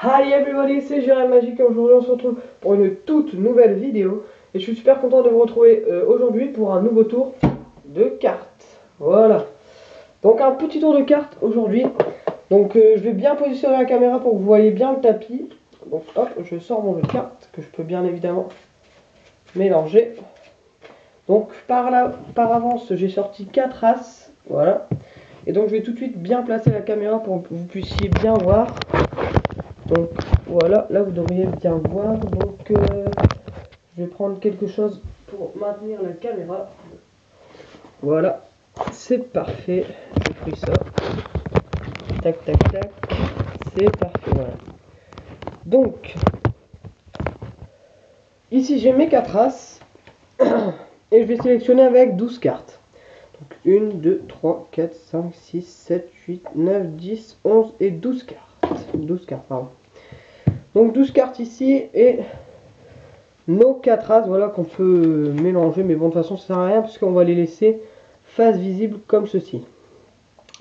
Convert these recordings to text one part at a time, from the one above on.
Hi everybody, c'est Jérémy Magique et aujourd'hui on se retrouve pour une toute nouvelle vidéo. Et je suis super content de vous retrouver aujourd'hui pour un nouveau tour de cartes. Voilà. Donc un petit tour de cartes aujourd'hui. Donc je vais bien positionner la caméra pour que vous voyez bien le tapis. Donc hop, je sors mon jeu de cartes que je peux bien évidemment mélanger. Donc par avance j'ai sorti 4 as. Voilà. Et donc je vais tout de suite bien placer la caméra pour que vous puissiez bien voir. Donc voilà, là vous devriez bien voir. Donc je vais prendre quelque chose pour maintenir la caméra. Voilà, c'est parfait. J'ai pris ça. Tac tac tac. C'est parfait, voilà. Donc ici j'ai mes 4 as. Et je vais sélectionner avec 12 cartes. Donc 1, 2, 3, 4, 5, 6, 7, 8, 9, 10, 11 et 12 cartes. 12 cartes, pardon. Donc 12 cartes ici et nos 4 as, voilà, qu'on peut mélanger, mais bon, de toute façon ça sert à rien puisqu'on va les laisser face visible comme ceci.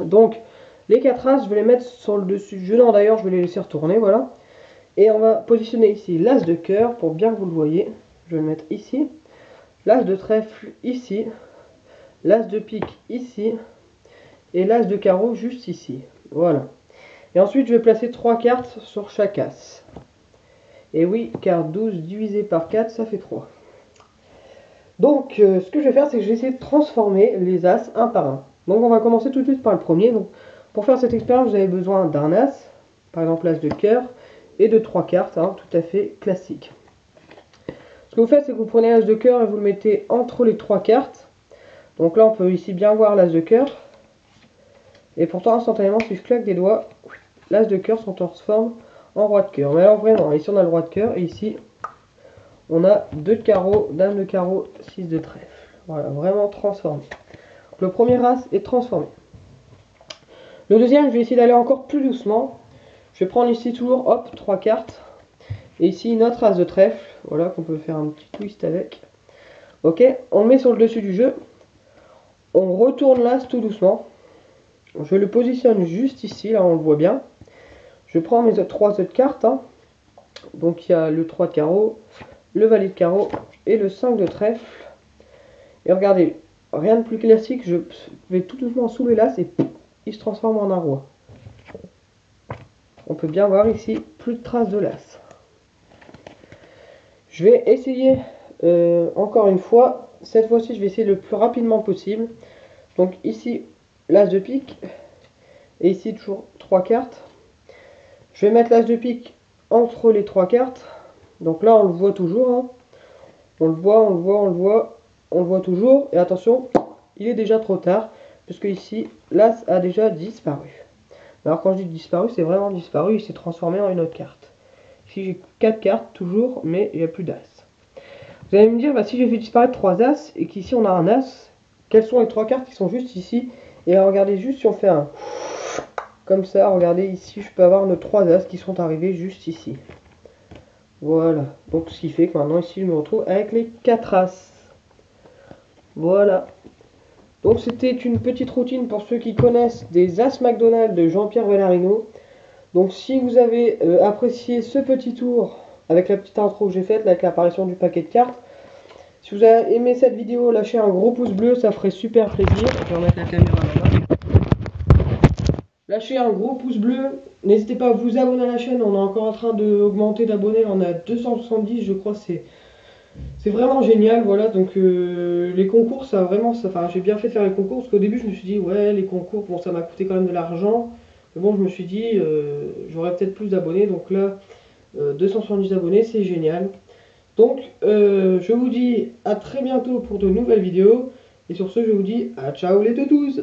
Donc les 4 as, je vais les mettre sur le dessus du jeu. Non, d'ailleurs je vais les laisser retourner, voilà. Et on va positionner ici l'as de cœur pour bien que vous le voyez. Je vais le mettre ici, l'as de trèfle ici, l'as de pique ici et l'as de carreau juste ici, voilà. Et ensuite je vais placer 3 cartes sur chaque as. Et oui, car 12 divisé par 4, ça fait 3. Donc, ce que je vais faire, c'est que je vais essayer de transformer les as un par un. Donc, on va commencer tout de suite par le premier. Donc, pour faire cette expérience, vous avez besoin d'un as, par exemple l'as de cœur, et de 3 cartes, hein, tout à fait classique. Ce que vous faites, c'est que vous prenez l'as de cœur et vous le mettez entre les 3 cartes. Donc là, on peut ici bien voir l'as de cœur. Et pourtant, instantanément, si je claque des doigts, l'as de cœur se transforme en roi de cœur. Mais alors vraiment, ici on a le roi de cœur et ici on a 2 de carreau, dame de carreau, 6 de trèfle. Voilà, vraiment transformé. Donc, le premier as est transformé. Le deuxième, je vais essayer d'aller encore plus doucement. Je vais prendre ici toujours, hop, 3 cartes. Et ici notre as de trèfle, voilà, qu'on peut faire un petit twist avec. Ok, on le met sur le dessus du jeu. On retourne l'as tout doucement. Je le positionne juste ici, là on le voit bien. Je prends mes 3 autres cartes, hein. Donc il y a le 3 de carreau, le valet de carreau et le 5 de trèfle. Et regardez, rien de plus classique, je vais tout doucement soulever l'as et il se transforme en un roi. On peut bien voir ici, plus de traces de l'as. Je vais essayer encore une fois. Cette fois-ci, je vais essayer le plus rapidement possible. Donc ici, l'as de pique. Et ici, toujours 3 cartes. Je vais mettre l'as de pique entre les 3 cartes. Donc là, on le voit toujours, hein. On le voit, on le voit, on le voit. On le voit toujours. Et attention, il est déjà trop tard. Puisque ici, l'as a déjà disparu. Alors quand je dis disparu, c'est vraiment disparu. Il s'est transformé en une autre carte. Ici, j'ai 4 cartes toujours, mais il n'y a plus d'as. Vous allez me dire, bah, si j'ai fait disparaître 3 as et qu'ici on a un as, quelles sont les 3 cartes qui sont juste ici? Et regardez juste si on fait un... Comme ça, regardez ici, je peux avoir nos 3 as qui sont arrivés juste ici. Voilà. Donc ce qui fait que maintenant ici, je me retrouve avec les 4 as. Voilà. Donc c'était une petite routine pour ceux qui connaissent des as McDonald's de Jean-Pierre Vallarino. Donc si vous avez apprécié ce petit tour avec la petite intro que j'ai faite, avec l'apparition du paquet de cartes, si vous avez aimé cette vidéo, lâchez un gros pouce bleu, ça ferait super plaisir. Je vais remettre la caméra là-bas. Lâchez un gros pouce bleu, n'hésitez pas à vous abonner à la chaîne, on est encore en train d'augmenter d'abonnés, on a 270 je crois, c'est vraiment génial, voilà. Donc les concours, ça vraiment, enfin j'ai bien fait de faire les concours, parce qu'au début je me suis dit, ouais les concours, bon ça m'a coûté quand même de l'argent, mais bon je me suis dit, j'aurais peut-être plus d'abonnés, donc là 270 abonnés, c'est génial. Donc je vous dis à très bientôt pour de nouvelles vidéos, et sur ce je vous dis à ciao les toutous.